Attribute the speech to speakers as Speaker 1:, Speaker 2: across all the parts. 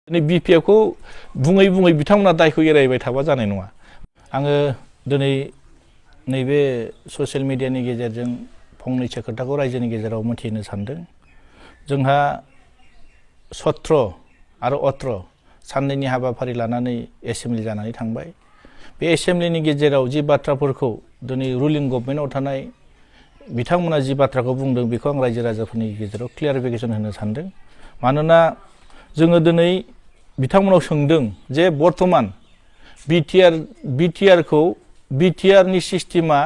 Speaker 1: BPF खौ बुङै बुङै बिथांमोना दायखौ एरायबाय थाबा जानाय नङा। आङो दिनै नैबे ससियेल मिडियानि गेजेरजों फंनैसो खोथाखौ रायजोनि गेजेराव मोनथिनो सानदों। जोंहा 17 आरो 18 साननैनि हाबाफारि लानानै एसेमब्लि जानानै थांबाय। बे एसेमब्लिनि गेजेराव जि बाथ्राफोरखौ दिनै रुलिं गभर्नमेन्टआव थानाय बिथांमोना जि बाथ्राखौ बुंदों बेखौ आं रायजो राजाफोरनि गेजेराव क्लियारिफिकेसन होनो सानदों। मानोना जोङो दिनै बिथांमोनाव सोंदों जे बर्तमान बिटिआर नि सिस्टेमा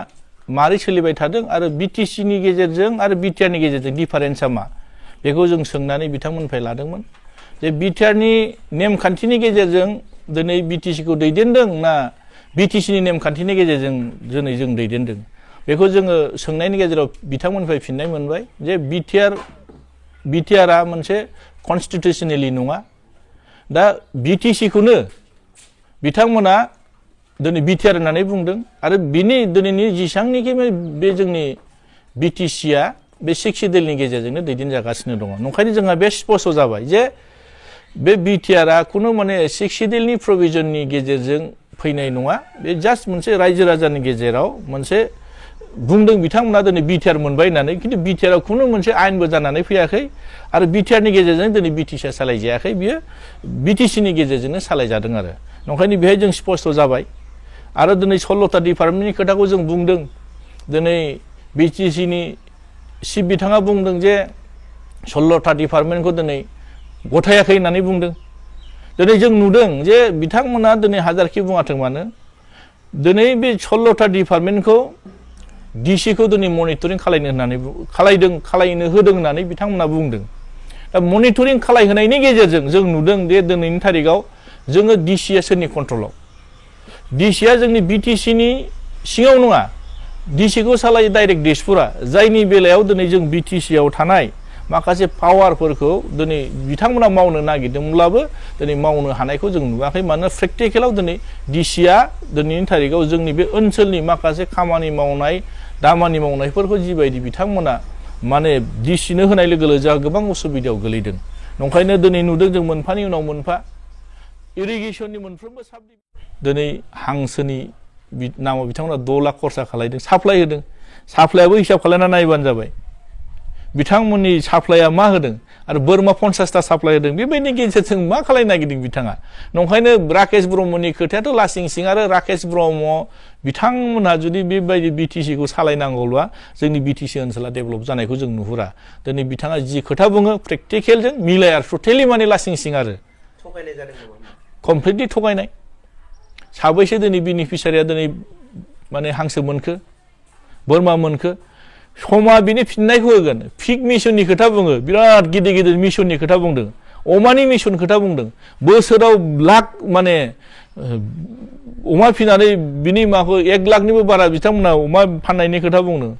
Speaker 1: मारै सोलिबाय थादों आरो बिटिसि नि गेजेरजों आरो बिटिआर नि गेजेरजों डिफारेन्सआ मा बेखौ जों सोंनानै बिथांमोननिफ्राय लादोंमोन। जे बिटिआर नि नेमखान्थिनि गेजेरजों दिनै बिटिसि खौ दैदेनदों ना बिटिसि नि नेमखान्थिनि गेजेरजों दिनै जों दैदेनदों बेखौ जोङो सोंनायनि गेजेराव बिथांमोननिफ्राय फिननाय मोनबाय जे बिटिआरआ मोनसे कन्स्टिटिउसनेलि नङा। दा बिटिसि खौनो बिथांमोना दिनै बिटिआर होननानै बुंदों आरो बिनि दिनैनि जेसांनिखि बे जोंनि बिटिसिआ बे 6 देलनि गेजेरजोंनो दैदेनजागासिनो दङ। नंखायनो जोंहा बे स्पष्ट जाबाय जे बे बिटिआरआ खुनु माने 6 देलनि प्रभिजननि गेजेरजों फैनाय नङा। बे जास्ट मोनसे रायजो राजानि गेजेराव मोनसे बुंदों बिथांमोना दिनै बिटिआर मोनबाय होननानै, खिन्थु बिटिआरआव खुनु मोनसे आयेनबो जानानै फैयाखै आरो बिटिआरनि गेजेरजों दिनै बिटिसिआ सालायजायाखै, बियो बिटिसिनि गेजेरजोंनो सालायजादों आरो। नंखायनो बेहाय जों स्पष्ट जाबाय। आरो दिनै 16टा डिपार्टमेन्टनि खोथाखौ जों बुंदों। दिनै बिटिसिनि चिफ बिथाङा बुंदों जे 16टा डिपार्टमेन्टखौ दिनै गथायाखै होननानै बुंदों। दिनै जों नुदों जे बिथांमोना दिनै हाजारखि बुङाथों मानो दिनै बे 16टा डिपार्टमेन्टखौ डिसि खौ दिनै मनिटरिं खालायनो होदों होननानै बिथांमोना बुंदों। दा मनिटरिं खालायहोनायनि गेजेरजों जों नुदों जे दिनैनि थारिखआव जोङो डिसिआ सोरनि कन्ट्रलाव, डिसिआ जोंनि बिटिसिनि सिङाव नङा। डिसि खौ सालायो डाइरेक्ट दिसपुरा, जायनि बेलायाव दिनै जों बिटिसिआव थानाय माखासे पावारफोरखौ दिनै बिथांमोना मावनो नागिरदोंब्लाबो दिनै मावनो हानायखौ जों नुवाखै। मानोना प्रेक्टिकेलाव दिनै डिसिआ दिनैनि थारिखआव जोंनि बे ओनसोलनि माखासे खामानि मावनाय दामानि मावनायफोरखौ जिबायदि बिथांमोना माने डिसिनो होनाय लोगो लोगो जोंहा गोबां उसुबिदायाव गोलैदों। नंखायनो दिनै नुदों जों मोनफानि उनाव मोनफा इरिगेसननि मोनफ्रोमबो दिनै हांसोनि नामाव बिथांमोना 2 लाख खरसा खालायदों, साप्लाय होदों। साप्लायाबो हिसाब खालामना नायबानो जाबाय बिथांमोननि साप्लाया मा होदों आरो बोरमा 50टा साप्लाय होदों। बेबायदिनि गेजेरजों मा खालायनो नागिरदों बिथाङा। नंखायनो राकेश ब्रह्मनि खोथायाथ' लासिं सिं आरो राकेश ब्रह्म बिथांमोनहा जुदि बेबायदि बिटिसि खौ सालायनांगौब्ला जोंनि बिटिसि ओनसोला डेभेलप जानायखौ जों नुहुरा। दिनै बिथाङा जि खोथा बुङो प्रेक्टिकेलजों मिलाया, टटेलि माने लासिं सिं आरो
Speaker 2: थगायनाय जादों नामा?
Speaker 1: कमप्लिटलि थगायनाय। साबैसे दिनै बेनिफिसारिया दिनै माने हांसो मोनखो, बोरमा मोनखो, समा बिनि फिननायखौ होगोन। फिग मिशननि खोथा बुङो, बिराद गिदिर गिदिर मिशननि खोथा बुंदों, अमानि मिशन खोथा बुंदों। बोसोराव लाख माने अमा फिनानै बिनि माखौ 1 लाखनिबो बारा बिथांमोना अमा फाननायनि खोथा बुंदों।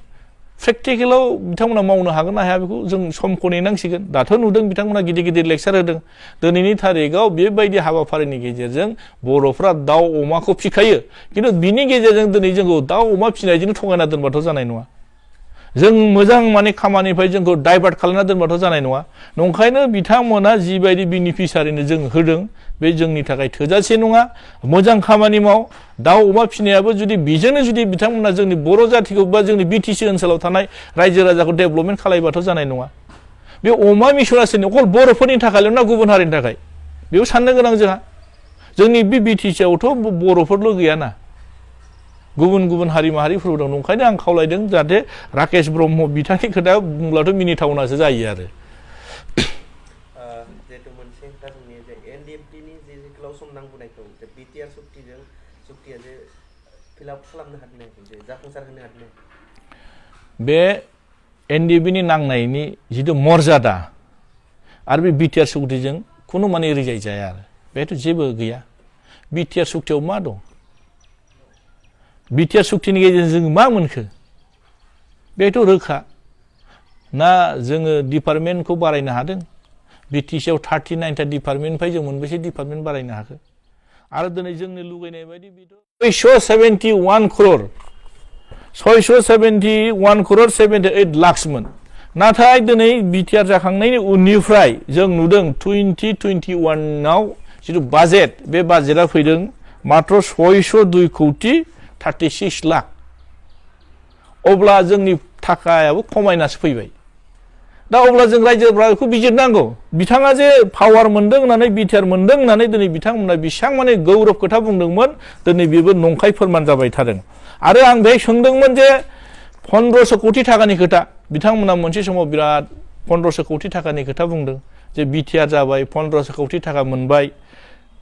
Speaker 1: प्रेक्टिकेलाव बिथांमोना मावनो हागोन ना हाया बेखौ जों समखौ नेनांसिगोन। दाथ' नुदों बिथांमोना गिदिर गिदिर लेक्सार होदों। दिनैनि थारिखआव बेबायदि हाबाफारिनि गेजेरजों बर'फ्रा दाउ अमाखौ फिखायो, खिन्थु बिनि गेजेरजों दिनै जोंखौ दाउ अमा फिनायजोंनो थगायना दोनबाथ' जानाय नङा। जों मोजां माने खामानिनिफ्राय जोंखौ डाइभार्ट खालामना दोनबाथ' जानाय नङा। नंखायनो बिथांमोना जिबायदि बेनिफिसारिनो जों होदों बे जोंनि थाखाय थोजासे नङा। मोजां खामानि माव। दाउ अमा फिनायाबो जुदि बेजोंनो जुदि बिथांमोना जोंनि बर' जाथिखौ बा जोंनि बिटिसि ओनसोलाव थानाय रायजो राजाखौ डेभेलपमेन्ट खालायबाथ' जानाय नङा। बे अमा मिशना सोरनि अकल बर'फोरनि थाखायल' ना गुबुन हारिनि थाखाय बेयाव साननो गोनां जोंहा। जोंनि बे बिटिसि आवथ' बर'फोरल' गैयाना, गुबुन गुबुन हारि माहारिफोरबो दं। नंखायनो आं खावलायदों जाहाथे राकेश ब्रह्म बिथांनि खोथा बुंब्लाथ' मिनिथावनासो जायो आरो।
Speaker 2: जिहेतु मोनसे खोथा जोंनि जे एनडिएफटिनि जे गोलाव सम नांबोनायखौ जे बिटिआर सुक्तिया जे फिलआप खालामनो हादों, जे जाफुंसार होनो हादों।
Speaker 1: बे एनडिएफटिनि नांनायनि जिथु मर्यादा आरो बे बिटिआर सुक्तिजों खुनु माने रिजाय जाया आरो बेथ' जेबो गैया। बिटिआर सुक्तियाव मा दं? बिटिआर सुक्तिनि गेजेरजों जों मा मोनखो? बेथ' रोखा ना जोङो डिपार्टमेन्टखौ बारायनो हादों। बिटिसिआव 39टा डिपार्टमेन्टनिफ्राय जों मोनबेसे डिपार्टमेन्ट बारायनो हाखो? आरो दिनै जोंनि लुगैनाय बायदि 671 crore 78 लाखसमोन। नाथाय दिनै बिटिआर जाखांनायनि उननिफ्राय जों नुदों 2021आव जिथु बाजेट बे बाजेटआ फैदों मात्र 602 कौटि 36 लाख अब्ला जोंनि थाखायाबो खमायनासो फैबाय दा अब्ला जों रायजोफ्रा बेखौ बिजिरनांगौ बिथाङा जे पावार मोनदों होननानै बिटिआर मोनदों होननानै दिनै बिथांमोना बेसेबां माने गौरब खोथा बुंदोंमोन दिनै बेबो नंखाय फोरमान जाबाय थादों आरो आं बेहाय सोंदोंमोन जे 1500 कौटि थाखानि खोथा बिथांमोना मोनसे समाव बिराद 1500 कौटि थाखानि खोथा बुंदों जे बिटिआर जाबाय 1500 कौटि थाखा मोनबाय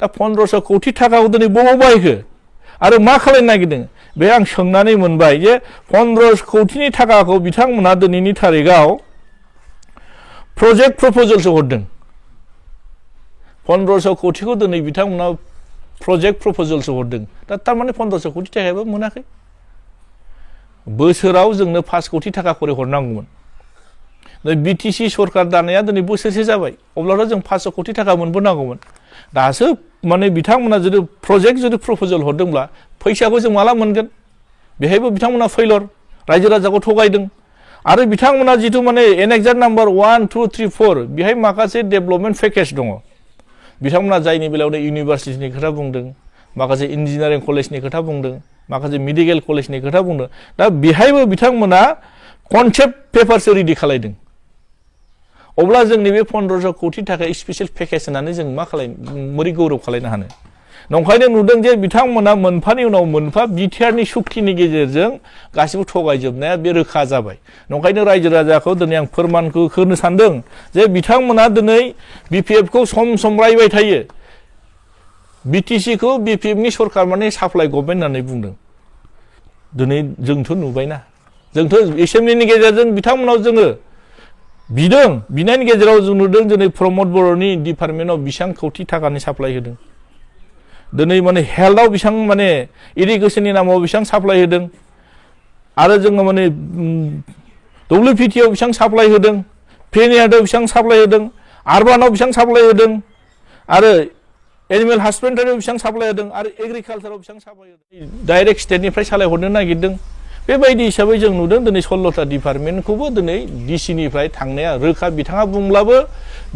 Speaker 1: दा 1500 कौटि थाखाखौ दिनै बबाव बाहायखो आरो मा खालामनो नागिरदों बे आं सोंनानै मोनबाय जे 1500 कौटिनि थाखाखौ बिथांमोना दिनैनि थारिखआव प्रजेक्ट प्रप'जेलसो हरदों 1500 कौटिखौ दिनै बिथांमोना प्रजेक्ट प्रप'जेलसो हरदों दा थारमाने 1500 कौटि थाखायाबो मोनाखै बोसोराव जोंनो 5 कौटि थाखा खरि हरनांगौमोन बिटिसि सरकार दानाया दिनै बोसोरसे जाबाय अब्लाथ' जों 500 कौटि थाखा मोनबोनांगौमोन दासो माने बिथांमोना जुदि प्रजेक्ट जुदि प्रप'जेल हरदोंब्ला फैसाखौ जों माला मोनगोन बेहायबो बिथांमोना फेलर रायजो राजाखौ थगायदों आरो बिथांमोना जिथु माने एनेक्सार नाम्बार 1 2 3 4 बेहाय माखासे डेभेलपमेन्ट पेकेज दङ बिथांमोना जायनि बेलायावनो इउनिभारसिटिनि खोथा बुंदों माखासे इन्जिनियारिं कलेजनि खोथा बुंदों माखासे मेडिकेल कलेजनि खोथा बुंदों दा बेहायबो बिथांमोना कनसेप्ट पेपारसो रेडि खालायदों अब्ला जोंनि बे 1500 कौटि थाखा स्पेशल पेकेज होननानै जों मा मोरै गौरब खालायनो हानो नंखायनो नुदों जे बिथांमोना मोनफानि उनाव मोनफा बिटिआरनि सुक्तिनि गेजेरजों गासिबो थगायजोबनाया बे रोखा जाबाय नंखायनो रायजो राजाखौ दिनै आं फोरमानखौ होनो सानदों जे बिथांमोना दिनै बिपिएफखौ सम सम रायबाय थायो बिटिसिखौ बिपिएफनि सरकार माने साप्लाइ गभर्नमेन्ट होननानै बुंदों दिनै जोंथ' नुबायना जोंथ' एसेम्बलिनि गेजेरजों बिथांमोनाव जोङो बिदों बिनायनि गेजेराव जों नुदों दिनै प्रमद बर'नि डिपार्टमेन्टआव बेसेबां कौटि थाखानि साप्लाइ होदों दिनै माने हेल्थआव बेसेबां माने इरिगेसननि नामाव बेसेबां साप्लाइ होदों आरो जोङो माने डब्लिउपिटिआव बेसेबां साप्लाइ होदों पेनियार्डआव बेसेबां साप्लाइ होदों आर्बानाव बेसेबां साप्लाइ होदों आरो एनिमेल हासबेन्डारियाव बेसेबां साप्लाइ होदों आरो एग्रिकालचाराव बेसेबां साप्लाइ होदों डाइरेक्ट स्टेटनिफ्राय सालायहरनो नागिरदों बेबायदि हिसाबै जों नुदों दिनै 16टा डिपार्टमेन्टखौबो दिनै डिसिनिफ्राय थांनाया रोखा बिथाङा बुंब्लाबो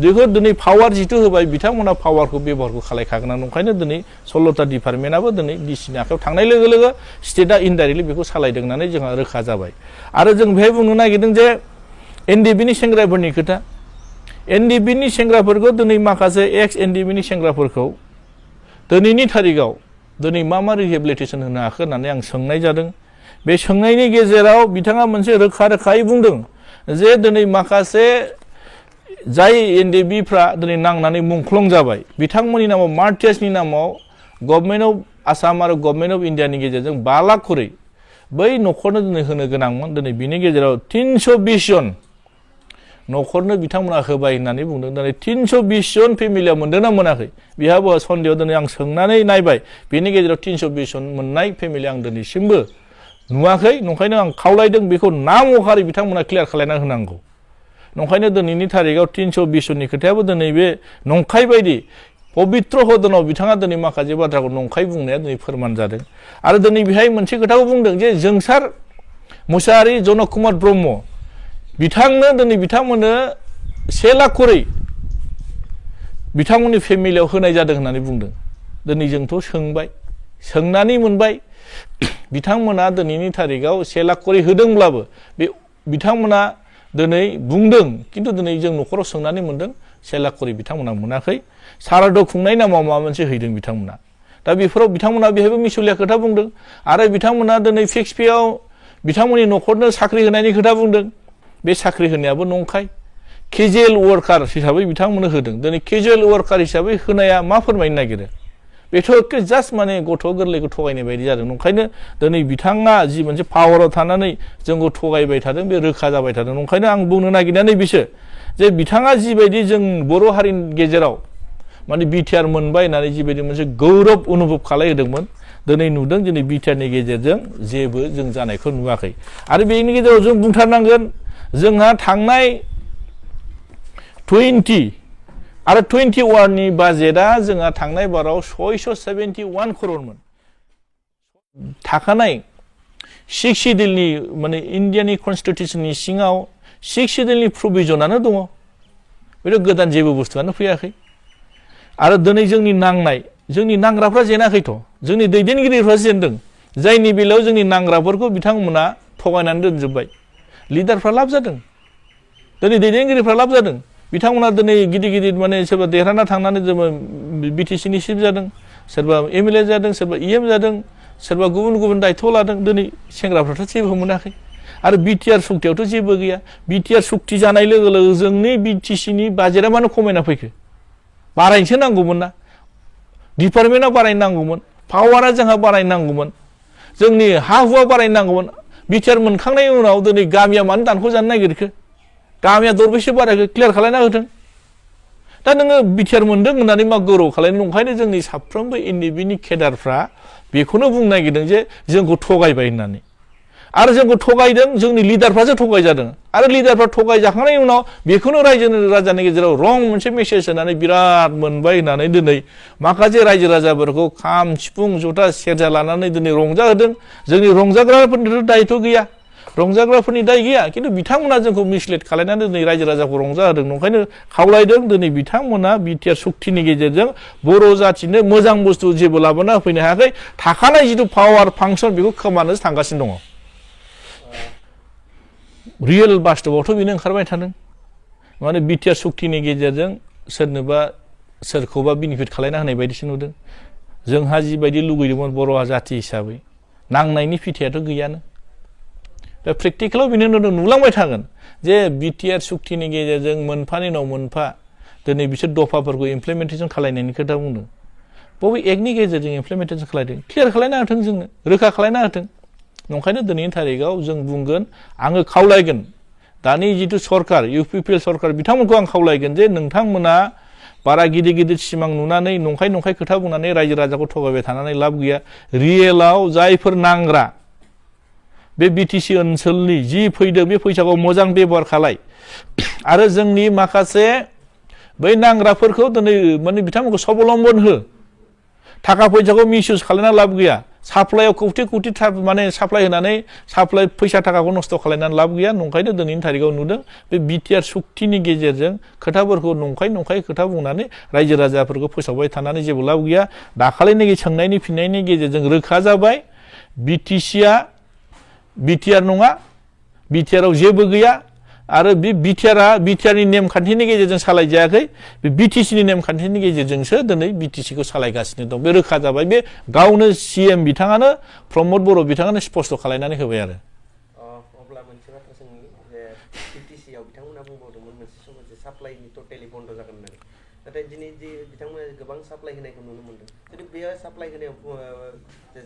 Speaker 1: बेखौ दिनै पावार जिथु होबाय बिथांमोना पावारखौ बेबहारखौ खालायखागोन ओंखायनो दिनै 16टा डिपार्टमेन्टआबो दिनै डिसिनि आखायाव थांनाय लोगो लोगो स्टेटआ इनडाइरेक्टलि बेखौ सालायदों होननानै जोंहा रोखा जाबाय आरो जों बेहाय बुंनो नागिरदों जे एनडिबिनि सेंग्राफोरनि खोथा एनडिबिनि सेंग्राफोरखौ दिनै माखासे एक्स एनडिबिनि सेंग्राफोरखौ दिनैनि थारिखआव दिनै मा रिहेबिलिटेसन होनो हाखो होननानै आं सोंनाय जादों बे सोंनायनि गेजेराव बिथाङा मोनसे रोखा रोखायै बुंदों जे दिनै माखासे जाय एनडिबिफ्रा दिनै नांनानै मुंख्लं जाबाय बिथांमोननि नामाव मार्टियासनि नामाव गभर्नमेन्ट अफ आसाम आरो गभर्नमेन्ट अफ इन्डियानि गेजेरजों 5 लाख खरै बै न'खरनो दिनै होनो गोनांमोन दिनै बिनि गेजेराव 320 जन न'खरनो बिथांमोना होबाय होननानै बुंदों दिनै 320 जन फेमिलिया मोनदोंना मोनाखै बेहाबो सन्देहआव दिनै आं सोंनानै नायबाय बेनि गेजेराव 320 जन मोननाय फेमिलि आं दिनैसिमबो नुवाखै नंखायनो आं खावलायदों बेखौ नाम महरै बिथांमोना क्लियार खालायना होनांगौ नंखायनो दिनैनि थारिखआव 320 जननि खोथायाबो दिनै बे नंखाय बायदि पबित्र हदनाव बिथाङा दिनै माखासे बाथ्राखौ नंखाय बुंनाया दिनै फोरमान जादों आरो दिनै बेहाय मोनसे खोथाखौ बुंदों जे जोंसार मुसाहारि जनक कुमार ब्रह्म बिथांनो दिनै बिथांमोननो 1 लाख खरै बिथांमोननि फेमिलियाव होनाय जादों होननानै बुंदों दिनै जोंथ' सोंबाय सोंनानै मोनबाय बिथांमोना दिनैनि थारिखआव 1 लाख खरै होदोंब्लाबो बे बिथांमोना दिनै बुंदों किन्तु दिनै जों न'खराव सोंनानै मोनदों 1 लाख खरै बिथांमोना मोनाखै साराद' खुंनाय नामाव माबा मोनसे हैदों बिथांमोना दा बेफोराव बिथांमोना बेहायबो मिसलिया खोथा बुंदों आरो बिथांमोना दिनै फिक्स पेआव बिथांमोननि न'खरनो साख्रि होनायनि खोथा बुंदों बे साख्रि होनायाबो नंखाय केजुएल वार्कार हिसाबै बिथांमोननो होदों दिनै केजुएल वार्कार हिसाबै होनाया मा फोरमायनो नागिरो बेथ' जास्ट माने गथ' गोरलैखौ थगायनाय बायदि जादों ओंखायनो दिनै बिथाङा जि मोनसे पावाराव थानानै जोंखौ थगायबाय थादों बे रोखा जाबाय थादों ओंखायनो आं बुंनो नागिरनाया नैबेसो जे बिथाङा जिबायदि जों बर' हारिनि गेजेराव माने बिटिआर मोनबाय होननानै जिबायदि मोनसे गौरब अनुभब खालायहोदोंमोन दिनै नुदों दिनै बिटिआरनि गेजेरजों जेबो जों जानायखौ नुवाखै आरो बेनि गेजेराव जों बुंथारनांगोन जोंहा थांनाय 20 आरो 21 नि बाजेटआ जोंहा थांनाय बाराव 671 करोड़मोन थाखानाय 6 शिड्यूलनि माने इन्डियानि कन्स्टिटिउसननि सिङाव सिक्स सिडिउलनि प्रभिजनानो दङ बेथ' गोदान जेबो बुस्थुआनो फैयाखै आरो दिनै जोंनि नांग्राफ्रा जेनाखैथ' जोंनि दैदेनगिरिफ्रा जेनदों जायनि बेलायाव जोंनि नांग्राफोरखौ बिथांमोना थगायनानै दोनजोब्बाय लिडारफ्रा लाब जादों दिनै दैदेनगिरिफ्रा लाब जादों बिथांमोना दिनै गिदिर गिदिर माने सोरबा देरहाना थांनानै जोङो बिटिसिनि चिफ जादों सोरबा एमएलए जादों सोरबा इएम जादों सोरबा गुबुन गुबुन दायित्व लादों दिनै सेंग्राफ्राथ' जेबो मोनाखै आरो बिटिआर सुक्तियावथ' जेबो गैया बिटिआर सुक्ति जानाय लोगो लोगो जोंनि बिटिसिनि बाजेटआ मानो खमायना फैखो बारायनोसो नांगौमोन ना डिपार्टमेन्टआ बारायनो नांगौमोन पावारा जोंहा बारायनो नांगौमोन जोंनि हा हुआ बारायनो नांगौमोन बिटिआर मोनखांनायनि उनाव दिनै गामिया मानो दानख' जानो नागिरखो गामिया दरबेसे बारायखो क्लियार खालायना होथों दा नोङो बिटिआर मोनदों होननानै मा गौरव खालायनो ओंखायनो जोंनि साफ्रोमबो एनडिबिनि केडारफ्रा बेखौनो बुंनो नागिरदों जे जोंखौ थगायबाय होननानै आरो जोंखौ थगायदों जोंनि लिडारफ्रासो थगायजादों आरो लिडारफ्रा थगायजाखांनायनि उनाव बेखौनो रायजो राजानि गेजेराव रं मोनसे मेसेज होनानै बिराद मोनबाय होननानै दिनै माखासे रायजो राजाफोरखौ खाम सिफुं जथा सेरजा लानानै दिनै रंजाहोदों जोंनि रंजाग्राफोरनिथ' दायित्व गैया रंजाग्राफोरनि दाय गैया खिन्थु बिथांमोना जोंखौ मिसलिड खालायनानै दिनै रायजो राजाखौ रंजाहोदों ओंखायनो खावलायदों दिनै बिथांमोना बिटिआर सुक्तिनि गेजेरजों बर' जाथिनो मोजां बुस्थु जेबो लाबोना होफैनो हायाखै थाखानाय जिथु पावार फांसन बेखौ खोमानोसो थांगासिनो दङ रियेल बास्तबआवथ' बेनो ओंखारबाय थादों माने बिटिआर सुक्तिनि गेजेरजों सोरखौबा बेनिफिट खालायना होनाय बायदिसो नुदों जोंहा जिबायदि लुगैदोंमोन बर' जाथि हिसाबै नांनायनि फिथाइयाथ' गैयानो दा प्रेक्टिकेलाव बेनो नुलांबाय थागोन जे बिटिआर सुक्तिनि गेजेरजों मोनफानि उनाव मोनफा दिनै बिसोर दफाफोरखौ इमप्लिमेन्टेसन खालायनायनि खोथा बुंदों बबे एक्टनि गेजेरजों इमप्लिमेन्टेसन खालायदों क्लियार खालायना होथों जोंनो रोखा खालायना होथों नंखायनो दिनैनि थारिखआव जों बुंगोन आङो खावलायगोन दानि जिथु सरकार इउपिपिएल सरकार बिथांमोनखौ आं खावलायगोन जे नोंथांमोना बारा गिदिर गिदिर सिमां नुनानै नंखाय खोथा बुंनानै रायजो राजाखौ थगायबाय थानानै लाब गैया रियेलाव जायफोर नांग्रा बे बिटिसि ओनसोलनि जि फैदों बे फैसाखौ मोजां बेबहार खालाय आरो जोंनि माखासे बै नांग्राफोरखौ दिनै माने बिथांमोनखौ सबलम्बन हो थाखा फैसाखौ मिसइउज खालायना लाब गैया साप्लाइआव कौटि माने साप्लाइ होनानै साप्लाइ फैसा थाखाखौ नस्थ' खालायनानै लाब गैया नंखायनो दिनैनि थारिखआव नुदों बे बिटिआर सुक्तिनि गेजेरजों खोथाफोरखौ नंखाय खोथा बुंनानै रायजो राजाफोरखौ फोसावबाय थानानै जेबो लाब गैया दाखालिनि सोंनायनि फिननायनि गेजेरजों रोखा जाबाय बिटिसिआ बिटिआर नङा बिटिआराव जेबो गैया आरो बे बिटिआरनि नेमखान्थिनि गेजेरजों सालायजायाखै बे बिटिसिनि नेमखान्थिनि गेजेरजोंसो दिनै बिटिसिखौ सालायगासिनो दं बे रोखा जाबाय बे गावनो सिएम बिथाङानो प्रमद बर' बिथाङानो स्पष्ट खालायनानै होबाय आरो
Speaker 2: अब्ला मोनसे बाथ्रा सोंनि जे बिटिसिआव बिथांमोना बुंबावदोंमोन मोनसे समाव जे साप्लाइनि टटेलि बन्द जागोन होननानै नाथाय दिनै जे बिथांमोना गोबां साप्लाइ होनायखौ नुनो मोनदों जुदि बेयो साप्लाइ होनायाव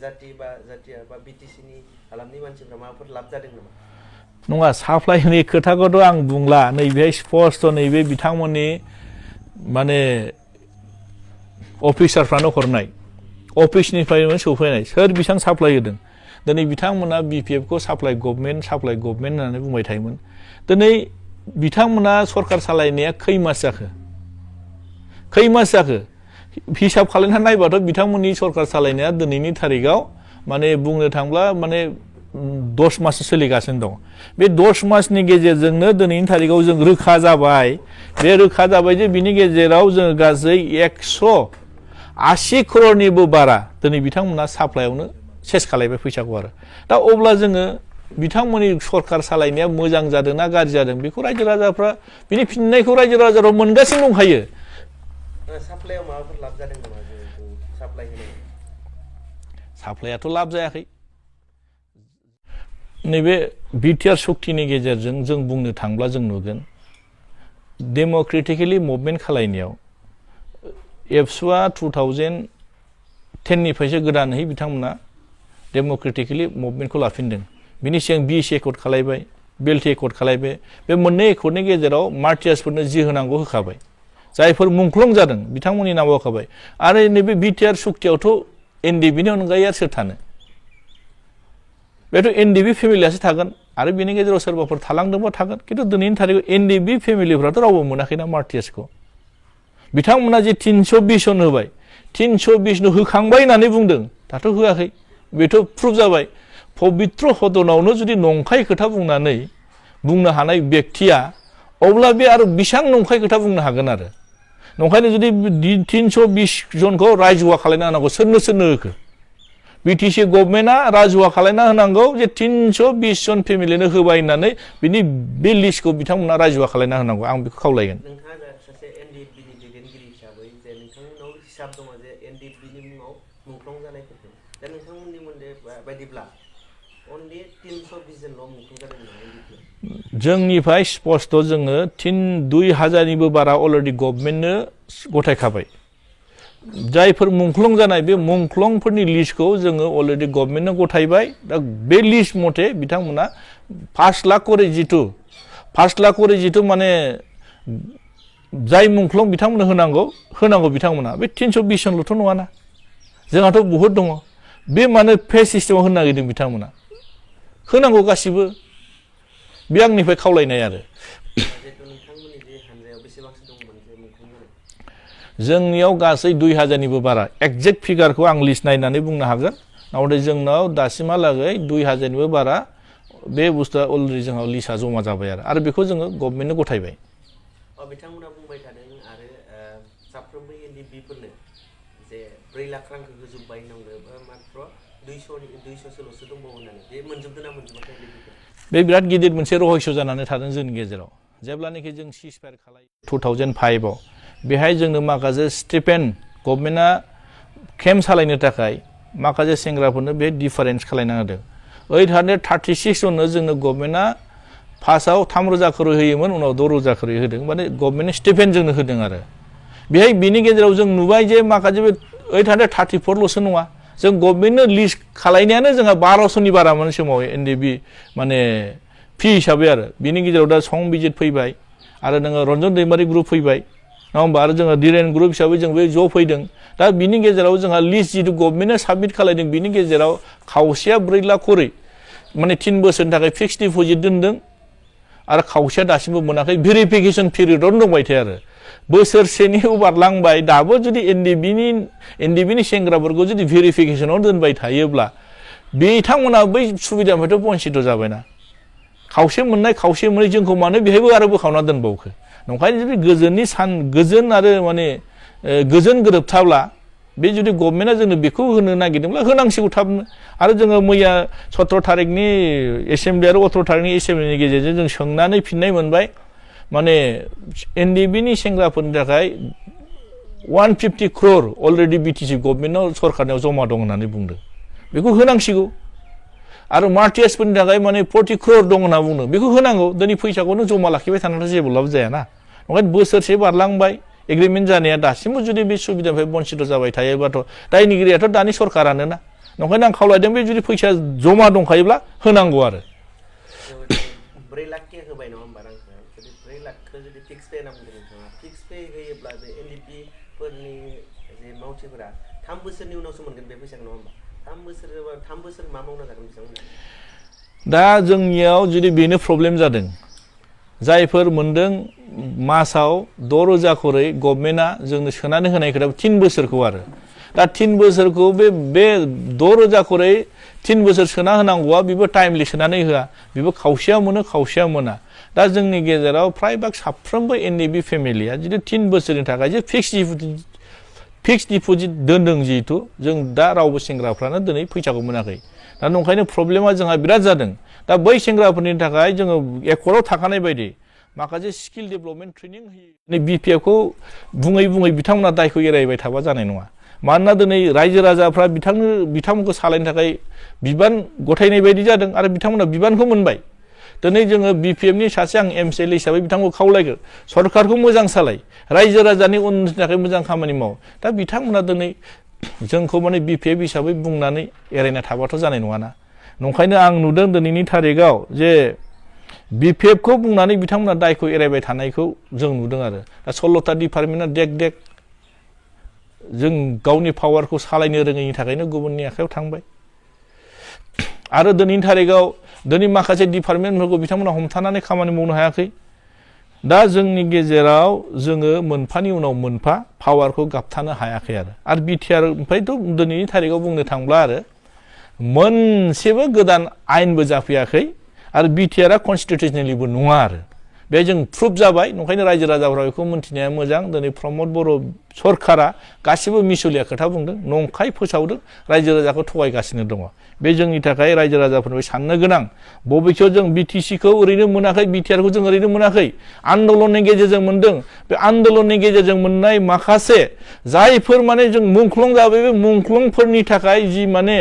Speaker 2: जाथिया बा बिटिसिनि हालामनि मानसिफ्रा माबाफोर लाब जादों नामा
Speaker 1: नङा साप्लाइनि खोथाखौथ' आं बुंला नैबेहाय स्पष्ट नैबे बिथांमोननि माने अफिसारफ्रानो हरनाय अफिसनिफ्रायनो सौफैनाय सोर बेसेबां साप्लाइ होदों दिनै बिथांमोना बिपिएफखौ साप्लाइ गभर्नमेन्ट होननानै बुंबाय थायोमोन दिनै बिथांमोना सरकार सालायनाया खै मास जाखो हिसाब खालामना नायबाथ' बिथांमोननि सरकार सालायनाया दिनैनि थारिखआव माने बुंनो थांब्ला माने 10 माससो सोलिगासिनो दं बे 10 मासनि गेजेरजोंनो दिनैनि थारिखआव जों रोखा जाबाय जे बिनि गेजेराव जों गासै 180 करोड़निबो बारा दिनै बिथांमोना साप्लाइआवनो सेस खालायबाय फैसाखौ आरो दा अब्ला जोङो बिथांमोननि सरकार सालायनाया मोजां जादों ना गाज्रि जादों बेखौ रायजो राजाफ्रा बिनि फिननायखौ रायजो राजाफ्रा मोनगासिनो दंखायो
Speaker 2: साप्लाइआव माबाफोर लाब जादों नामा साप्लाइ होनाय
Speaker 1: साप्लाइआथ' लाब जायाखै नैबे बिटिआर सुक्तिनि गेजेरजों जों बुंनो थांब्ला जों नुगोन डेम'क्रेटिकेलि मुभमेन्ट खालायनायाव एबसुआ 2010निफ्रायसो गोदानहै बिथांमोना डेम'क्रेटिकेलि मुभमेन्टखौ लाफिनदों बिनि सिगां बिएसि एकर्ड खालायबाय बेल्टि एकर्ड खालायबाय बे मोननै एकर्डनि गेजेराव मार्टियार्सफोरनो जि होनांगौ होखाबाय जायफोर मुंख्लं जादों बिथांमोननि नामाव होखाबाय आरो नैबे बिटिआर सुक्तियावथ' एनडिबिनि अनगायै आरो सोर थानो बेथ' एनडिबि फेमिलियासो थागोन आरो बिनि गेजेराव सोरबाफोर थालांदोंबा थागोन खिन्थु दिनैनि थारिखआव एनडिबि फेमिलिफ्राथ' रावबो मोनाखैना मार्टियार्सखौ बिथांमोना जे 320 होबाय 320 होखांबाय होननानै बुंदों दाथ' होआखै बेथ' प्रुफ जाबाय पबित्र हदनावनो जुदि नंखाय खोथा बुंनानै बुंनो हानाय व्यक्तिया अब्ला बे आरो बेसां नंखाय खोथा बुंनो हागोन आरो नंखायनो जुदि 320 जनखौ रायजोआ खालायना होनांगौ सोरनो होखो बिटिसि गभर्नमेन्टआ राजहुआ खालायना होनांगौ जे 320 जन फेमिलिनो होबाय होननानै बिनि बे लिस्टखौ बिथांमोना राजहुआ खालायना होनांगौ आं बेखौ खावलायगोन
Speaker 2: नोंथाङा सासे एनडिएफबिनि दैदेनगिरि हिसाबै जे नोंथांमोनाव हिसाब दङ जे एनडिएफबिनि मुङाव मुंख्लं जानायफोरखौ दा नोंथांमोननि बायदिब्ला अनलि 320 जनल' मुंख्लं जादों नामा
Speaker 1: जोंनिफ्राय स्पष्ट जोङो 2000निबो बारा अलरेडि गभर्नमेन्टनो गथायखाबाय जायफोर मुंख्लं जानाय बे मुंख्लंफोरनि लिस्टखौ जोङो अलरेडि गभर्नमेन्टनो गथायबाय दा बे लिस्ट मथे बिथांमोना 5 लाख करे जितु माने जाय मुंख्लं बिथांमोननो होनांगौ बिथांमोना बे 320 जनल'थ' नङाना जोंहाथ' बहुत दङ बे माने फेस सिस्टेमाव होनो नागिरदों बिथांमोना होनांगौ गासिबो बे आंनिफ्राय खावलायनाय आरो जोंनियाव गासै 2000निबो बारा एक्जेक्ट फिगारखौ आं लिस्ट नायनानै बुंनो हागोन नाथाय जोंनाव दासिमहालागै 2000निबो बारा बे बुस्थुआ अलरेडि जोंनाव लिस्टआ जमा जाबाय आरो बेखौ जोङो गभर्नमेन्टनो गथायबाय
Speaker 2: बिथांमोना बुंबाय थादों आरो साफ्रोमबो एनडिएफबिफोरनो जे 4 लाख रांखौ होजोबबाय होननांगौ मात्र 200 सोल'सो दंबावो होननानै बे मोनजोबदों ना मोनजोबाखै एनडिएफबिफोर बे
Speaker 1: बिराद गिदिर मोनसे रहस्य जानानै थादों जोंनि गेजेराव जेब्लानाखि जों सिजफायार खालायो 2005 आव बेहाय जोंनो माखासे स्टिपेन्ड गभर्नमेन्टआ केम्प सालायनो थाखाय माखासे सेंग्राफोरनो बे डिफारेन्स खालायना होदों 836 जननो जोंनो गभर्नमेन्टआ फार्स्टआव 3,000 खरै होयोमोन उनाव 6,000 खरै होदों माने गभर्नमेन्टनि स्टिपेन्ड जोंनो होदों आरो बेहाय बिनि गेजेराव जों नुबाय जे माखासे बे 834ल'सो नङा जों गभर्नमेन्टनो लिस्ट खालायनायानो जोंहा 1200नि बारा मोनसे समाव एनडिएफबि माने फी हिसाबै आरो बिनि गेजेराव दा संबिजित फैबाय आरो नोङो रन्जन दैमारि ग्रुप फैबाय नङा होमबा आरो जोङो डिरेन ग्रुप हिसाबै जों बे ज' फैदों दा बिनि गेजेराव जोंहा लिस्ट जिथु गभर्नमेन्टआ साबमिट खालायदों बिनि गेजेराव खावसेया 4 लाख खरै माने 3 बोसोरनि थाखाय फिक्स डिप'जिट दोनदों आरो खावसेया दासिमबो मोनाखै भेरिफिकेसन पिरियडआवनो दंबाय थायो आरो बोसोरसेनि बारलांबाय दाबो जुदि एनडिएफबिनि सेंग्राफोरखौ जुदि भेरिफिकेसनाव दोनबाय थायोब्ला बिथांमोना बै सुबिदानिफ्रायथ' बन्सित जाबायना खावसे मोननाय खावसे मोनै जोंखौ मानो बेहायबो आरो बोखावना दोनबावखो नंखायनो जुदि गोजोन आरो माने गोजोन गोरोबथाब्ला बे जुदि गभर्नमेन्टआ जोंनो बेखौ होनो नागिरदोंब्ला होनांसिगौ थाबनो आरो जोङो मैया 17 थारिखनि एसेम्बलि आरो 18 थारिखनि एसेम्बलिनि गेजेरजों जों सोंनानै फिननाय मोनबाय माने एनडिएफबिनि सेंग्राफोरनि थाखाय 150 crore अलरेडि बिटिसि गभर्नमेन्टआव सरकारनियाव जमा दं होननानै बुंदों बेखौ होनांसिगौ आरो मार्टियार्सफोरनि थाखाय माने 40 crore दं होनना बुंदों बेखौ होनांगौ दिनै फैसाखौनो जमा लाखिबाय थानानै जेबो लाब जायाना ओंखायनो बोसोरसे बारलांबाय एग्रिमेन्ट जानाया दासिमबो जुदि बे सुबिदानिफ्राय बन्सित जाबाय थायोबाथ' दायनिगिरियाथ' दानि सरकारानो ना ओंखायनो आं खावलायदों बे जुदि फैसा जमा दंखायोब्ला होनांगौ आरो
Speaker 2: 4 लाख के होबाय नङा होमबा रांखौ जुदि 4 लाखखौ जुदि फिक्स पे होना बुंदों नोंथाङा फिक्स पे होयोब्ला जे एनडिएफबिफोरनि जे मावथिफोरा 3 बोसोरनि उनावसो मोनगोन बे फैसाखौ नङा होमबा 3 बोसोर मा मावना जागोन बिथांमोना
Speaker 1: दा जोंनियाव जुदि बेनो प्रब्लेम जादों जायफोर मोनदों मासाव 6,000 खरै गभर्नमेन्टआ जोंनो सोनानै होनाय खोथा 3 बोसोरखौ आरो दा 3 बोसोरखौ बे 6,000 खरै 3 बोसोर सोना होनांगौआ बेबो टाइमलि सोनानै होआ बेबो खावसेया मोनो खावसेया मोना दा जोंनि गेजेराव फ्रायभाग साफ्रोमबो एनडिएफबि फेमिलिया जुदि 3 बोसोरनि थाखाय जे फिक्स डिप'जिट दोनदों जिहेतु जों दा रावबो सेंग्राफ्रानो दिनै फैसाखौ मोनाखै दा नंखायनो प्रब्लेमा जोंहा बिराद जादों दा बै सेंग्राफोरनि थाखाय जोङो एकर्डआव थाखानाय बायदि माखासे स्किल डेभेलपमेन्ट ट्रेनिं होयो बिपिएफखौ बुङै बिथांमोना दायखौ एरायबाय थाबा जानाय नङा मानोना दिनै रायजो राजाफ्रा बिथांमोनखौ सालायनो थाखाय बिबान गथायनाय बायदि जादों आरो बिथांमोना बिबानखौ मोनबाय दिनै जोङो बिपिएफनि सासे आं एमसिएल हिसाबै बिथांखौ खावलायगोन सरकारखौ मोजां सालाय रायजो राजानि उन्नतिनि थाखाय मोजां खामानि माव दा बिथांमोना दिनै जोंखौ माने बिपिएफ हिसाबै बुंनानै एरायना थाबाथ' जानाय नङाना नंखायनो आं नुदों दिनैनि थारिखआव जे बिपिएफखौ बुंनानै बिथांमोना दायखौ एरायबाय थानायखौ जों नुदों आरो दा 16टा डिपार्टमेन्टआ देक जों गावनि पावारखौ सालायनो रोङैनि थाखायनो गुबुननि आखायाव थांबाय आरो दिनैनि थारिखआव दिनै माखासे डिपार्टमेन्टफोरखौ बिथांमोना हमथानानै खामानि मावनो हायाखै दा जोंनि गेजेराव जोङो मोनफानि उनाव मोनफा पावारखौ गाबथानो हायाखै आरो बिटिआर ओमफ्रायथ' दिनैनि थारिखआव बुंनो थांब्ला आरो मोनसेबो गोदान आयेनबो जाफैयाखै आरो बिटिआरआ कनस्टिटिउसनेलिबो नङा आरो बे जों प्रुफ जाबाय नंखायनो रायजो राजाफोरा बेखौ मिन्थिनाया मोजां दिनै प्रमद बर' सरकारा गासिबो मिसलिया खोथा बुंदों नंखाय फोसावदों रायजो राजाखौ थगायगासिनो दङ बे जोंनि थाखाय रायजो राजाफोरनिफ्राय साननो गोनां बबेखौ जों बिटिसिखौ ओरैनो मोनाखै बिटिआरखौ जों ओरैनो मोनाखै आन्दलननि गेजेरजों मोनदों बे आन्दलननि गेजेरजों मोननाय माखासे जायफोर माने जों मुंख्लं जाबाय बे मुंख्लंफोरनि थाखाय जि माने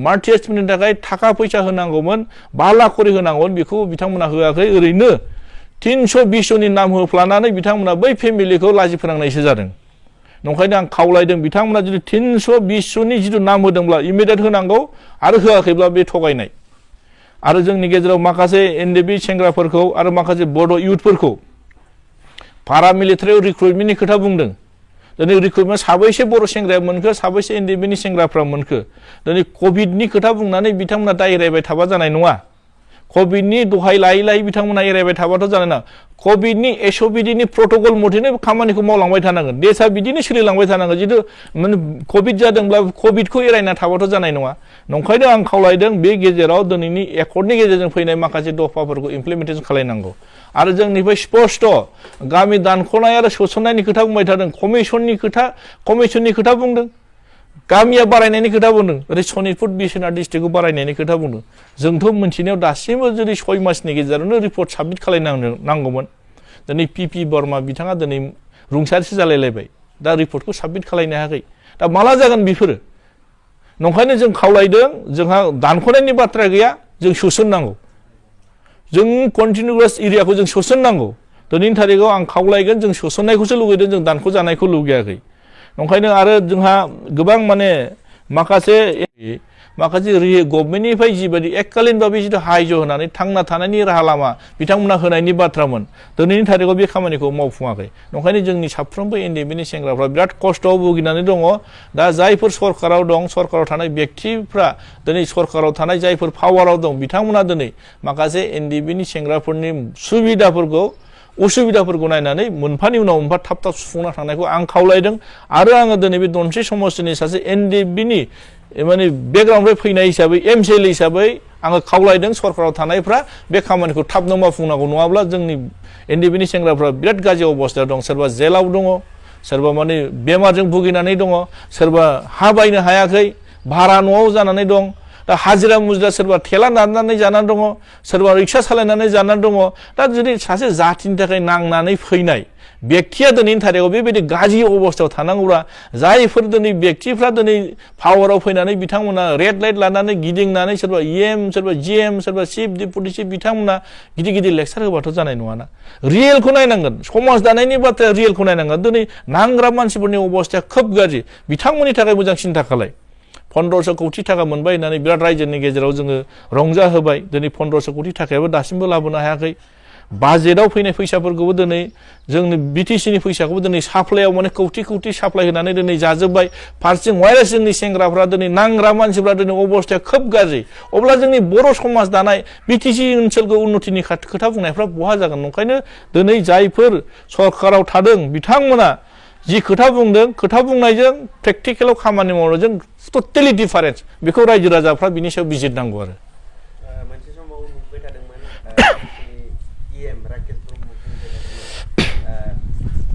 Speaker 1: मार्टियार्सफोरनि थाखाय थाखा फैसा होनांगौमोन 5 लाख करि होनांगौमोन बेखौ बिथांमोना होआखै ओरैनो 320 नि नाम होफ्लानानै बिथांमोना बै फेमिलिखौ लाजि फोनांनायसो जादों नंखायनो आं खावलायदों बिथांमोना जुदि 320 नि जिथु नाम होदोंब्ला इमिडियेट होनांगौ आरो होआखैब्ला बे थगायनाय आरो जोंनि गेजेराव माखासे एनडिबि सेंग्राफोरखौ आरो माखासे बड' इउथफोरखौ पारामिलिटारियाव रिक्रुटमेन्टनि खोथा बुंदों दिनै रिक्रुटमेन्ट साबैसे बर' सेंग्राया मोनखो साबैसे एनडिबिनि सेंग्राफ्रा मोनखो दिनै कभिडनि खोथा बुंनानै बिथांमोना दा एरायबाय थाबा जानाय नङा कभिडनि दहाय लायै लायै बिथांमोना एरायबाय थाबाथ' जानाय नङा कभिडनि एसअपिडिनि प्रट'कल मथेनो खामानिखौ मावलांबाय थानांगोन देशा बिदिनो सोलिलांबाय थानांगोन जितु माने कभिड जादोंब्ला कभिडखौ एरायना थाबाथ' जानाय नङा नंखायनो आं खावलायदों बे गेजेराव दिनैनि एकर्डनि गेजेरजों फैनाय माखासे दफाफोरखौ इमप्लिमेन्टेसन खालायनांगौ आरो जोंनिफ्राय स्पष्ट गामि दानख'नाय आरो सोसननायनि खोथा बुंबाय थादों कमिसननि खोथा बुंदों गामिया बारायनायनि खोथा बुंदों ओरै सनितपुर बिश्वनाथ डिस्ट्रिक्टखौ बारायनायनि खोथा बुंदों जोंथ' मोनथिनायाव दासिमबो जुदि 6 मासनि गेजेरावनो रिपर्ट साबमिट खालायनांगौमोन दिनै पिपि बर्मा बिथाङा दिनै रुंसारिसो जालायलायबाय दा रिपर्टखौ साबमिट खालायनो हायाखै दा माला जागोन बेफोरो नंखायनो जों खावलायदों जोंहा दानख'नायनि बाथ्रा गैया जों सोसननांगौ जों कन्टिनिउआस एरियाखौ जों सोसननांगौ दिनैनि थारिखआव आं खावलायगोन जों सोसननायखौसो लुगैदों जों दानख' जानायखौ लुगैयाखै नंखायनो आरो जोंहा गोबां माने माखासे गभर्नमेन्टनिफ्राय जिबायदि एककालीन भाबै जिथु हायज' होनानै थांना थानायनि राहा लामा बिथांमोना होनायनि बाथ्रामोन दिनैनि थारिखआव बे खामानिखौ मावफुङाखै नंखायनो जोंनि साफ्रोमबो एनडिबिनि सेंग्राफ्रा बिराद खस्थ'आव भुगिनानै दङ दा जायफोर सरकाराव दं सरकाराव थानाय व्यक्तिफ्रा दिनै सरकाराव थानाय जायफोर पावाराव दं बिथांमोना दिनै माखासे एनडिबिनि सेंग्राफोरनि उसुबिदाफोरखौ नायनानै मोनफानि उनाव मोनफा थाब थाब सुफुंना थांनायखौ आं खावलायदों आरो आङो दिनै बे दनसे समस्थिनि सासे एनडिबिनि माने बेकग्राउन्डनिफ्राय फैनाय हिसाबै एमसिएलए हिसाबै आङो खावलायदों सरकाराव थानायफ्रा बे खामानिखौ थाबनो मावफुंनांगौ नङाब्ला जोंनि एनडिबिनि सेंग्राफ्रा बिराद गाज्रि अबस्थायाव दं सोरबा जेलाव दङ सोरबा माने बेमारजों भुगिनानै दङ सोरबा हा बायनो हायाखै भारा न'आव जानानै दं दा हाजिरा मुजिरा सोरबा थेला नारनानै जानानै दङ सोरबा रिक्सा सालायनानै जानानै दङ दा जुदि सासे जाथिनि थाखाय नांनानै फैनाय व्यक्तिया दिनैनि थारिखआव बेबायदि गाज्रि अबस्थायाव थानांगौब्ला जायफोर दिनै व्यक्तिफ्रा दिनै पावाराव फैनानै बिथांमोना रेड लाइट लानानै गिदिंनानै सोरबा इएम सोरबा जिएम सोरबा चिफ डिपुटि चिफ बिथांमोना गिदिर गिदिर लेक्सार होबाथ' जानाय नङाना रियेलखौ नायनांगोन समाज दानायनि बाथ्राया रियेलखौ नायनांगोन दिनै नांग्रा मानसिफोरनि अबस्थाया खोब गाज्रि बिथांमोननि थाखाय मोजां सिन्था खालाय 1500 कोटी थाखा मोनबाय होननानै बिराद रायजोनि गेजेराव जोङो रंजाहोबाय दिनै 1500 कोटी थाखायाबो दासिमबो लाबोनो हायाखै बाजेटआव फैनाय फैसाफोरखौबो दिनै जोंनि बिटिसिनि फैसाखौबो दिनै साप्लाइआव माने कौटि साप्लाइ होनानै दिनै जाजोब्बाय फारसेथिं वायरास जोंनि सेंग्राफ्रा दिनै नांग्रा मानसिफ्रा दिनै अबस्थाया खोब गाज्रि अब्ला जोंनि बर' समाज दानाय बिटिसि ओनसोलखौ उन्नतिनि खोथा बुंनायफ्रा बहा जागोन ओंखायनो दिनै जायफोर सरकाराव थादों बिथांमोना जि खोथा बुंदों खोथा बुंनायजों प्रेक्टिकेलाव खामानि मावनायजों टटेलि डिफारेन्स बेखौ रायजो राजाफ्रा बिनि सायाव बिजिरनांगौ आरो
Speaker 2: मोनसे समाव नुबाय थादोंमोन इएम राकेश ब्रह्म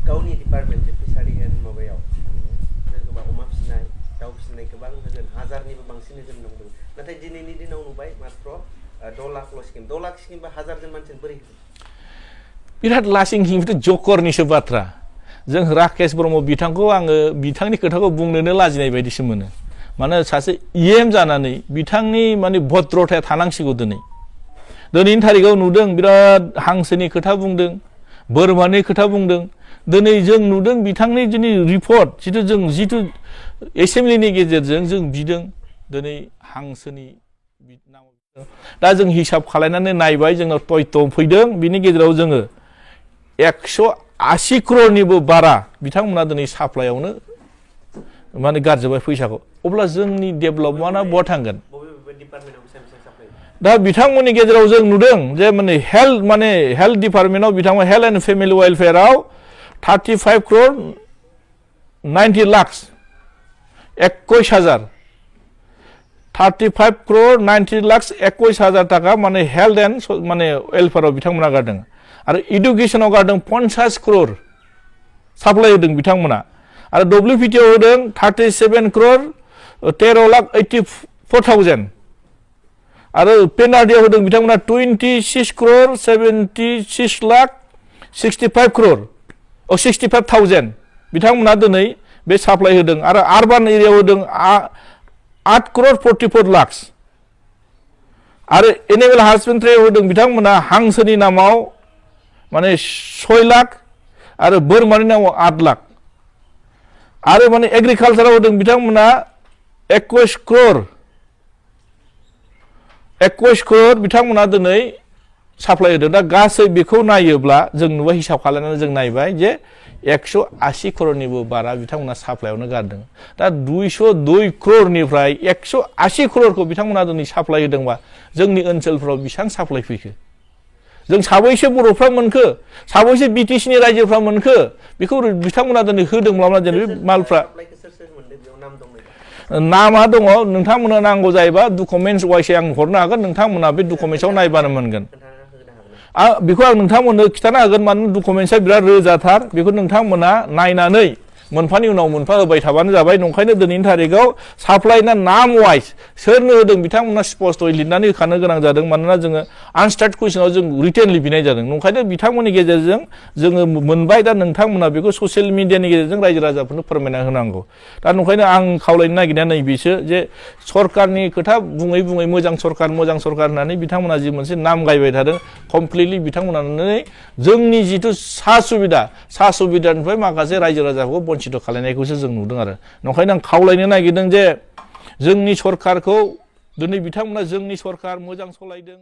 Speaker 2: गावनि डिपार्टमेन्ट जे फिसारि एन्ड माबायाव गोबां अमा फिसिनाय दाउ फिसिनाय गोबां होगोन हाजारनिबो बांसिन होगोन नंदों नाथाय दिनैनि दिनाव नुबाय मात्र 10 लाखल' स्किम 10 लाख स्किम बा हाजारजन मानसिनो बोरै
Speaker 1: बिराद लासिं हिंथ' जकरनिसो बाथ्रा जों राकेश ब्रह्म बिथांखौ आङो बिथांनि खोथाखौ बुंनोनो लाजिनाय बायदिसो मोनो माने सासे इएम जानानै बिथांनि माने भद्रताया थानांसिगौ दिनैनि थारिखआव नुदों बिराद हांसोनि खोथा बुंदों बोरमानि खोथा बुंदों दिनै जों नुदों बिथांनि दिनै रिपर्ट जिथु एसेम्बलिनि गेजेरजों जों बिदों दिनै हांसोनि दा जों हिसाब खालायनानै नायबाय जोंनाव तयथ' फैदों बिनि गेजेराव जोङो 180 करोड़निबो बारा बिथांमोना दिनै साप्लाइआवनो माने गारजोब्बाय फैसाखौ अब्ला जोंनि डेभेलपमेन्टआ बहा थांगोन दा बिथांमोननि गेजेराव जों नुदों जे माने हेल्थ डिपार्टमेन्टआव बिथांमोन हेल्थ एन्ड फेमिलि वेलफेयाराव 35 करोड़ 90 लाख 21,000 35 crore 90 lakhs 21,000 टाका माने हेल्थ एंड माने वेलफेयाराव बिथांमोना गारदों आरो इडुकेशनाव गारदों 50 crore साप्लाय होदों बिथांमोना आरो डब्लिउपिटिआव होदों 37 crore 13 लाख 84,000 आरो पेनार्डियाव होदों बिथांमोना 26 crore 76 लाख 65 crore 65,000 बिथांमोना दिनै बे साप्लाय होदों आरो आरबान एरियायाव होदों 8 crore 44 lakhs आरो एनिमेल हासबेन्ड्रियाव होदों बिथांमोना हांसोनि नामाव माने 6 लाख आरो बोरमानि नामाव 8 लाख आरो माने एग्रिकालचाराव होदों बिथांमोना 21 crore बिथांमोना दिनै साप्लाय होदों दा गासै बेखौ नायोब्ला जों नुबाय हिसाब खालामनानै जों नायबाय जे 180 crore बारा बिथांमोना साप्लायावनो गारदों दा 202 crore निफ्राय 180 crore खौ बिथांमोना दिनै साप्लाय होदोंबा जोंनि ओनसोलफ्राव बेसेबां साप्लाय फैखो जों साबैसे बर'फ्रा मोनखो साबैसे बिटिसि नि रायजोफ्रा मोनखो बेखौ बिथांमोना दिनै होदोंब्ला जेनेबा मालफ्रा नामा दङ नोंथांमोननो नांगौ जायोबा डकुमेन्टस वाइसै आं हरनो हागोन नोंथांमोना बे डकुमेन्टसाव नायबानो मोनगोन बेखौ आं नोंथांमोननो खिथानो हागोन मानो डकुमेन्टसा बिराद रोजाथार बेखौ नोंथांमोना नायनानै मोनफानि उनाव मोनफा होबाय थाबानो जाबाय नंखायनो दिनैनि थारिखआव साप्लायना नाम वाइज सोरनो होदों बिथांमोना स्पष्टयै लिरनानै होखानो गोनां जादों मानोना जोङो आनस्टार्ड कुइसनाव जों रिटेनलि बिनाय जादों नंखायनो बिथांमोननि गेजेरजों जोङो मोनबाय दा नोंथांमोना बेखौ ससियेल मिडियानि गेजेरजों रायजो राजाफोरनो फोरमायना होनांगौ दा नंखायनो आं खावलायनो नागिरनाया नैबेसो जे सरकारनि खोथा बुङै बुङै मोजां सरकार होननानै बिथांमोना जि मोनसे नाम गायबाय थादों कमप्लिटलि बिथांमोना जोंनि जिथु सा सुबिदानिफ्राय माखासे रायजो राजाखौ बन्चित खालामनायखौसो जों नुदों आरो नंखायनो आं खावलायनो नागिरदों जे जोंनि सरकारखौ दिनै बिथांमोना जोंनि सरकार मोजां सलायदों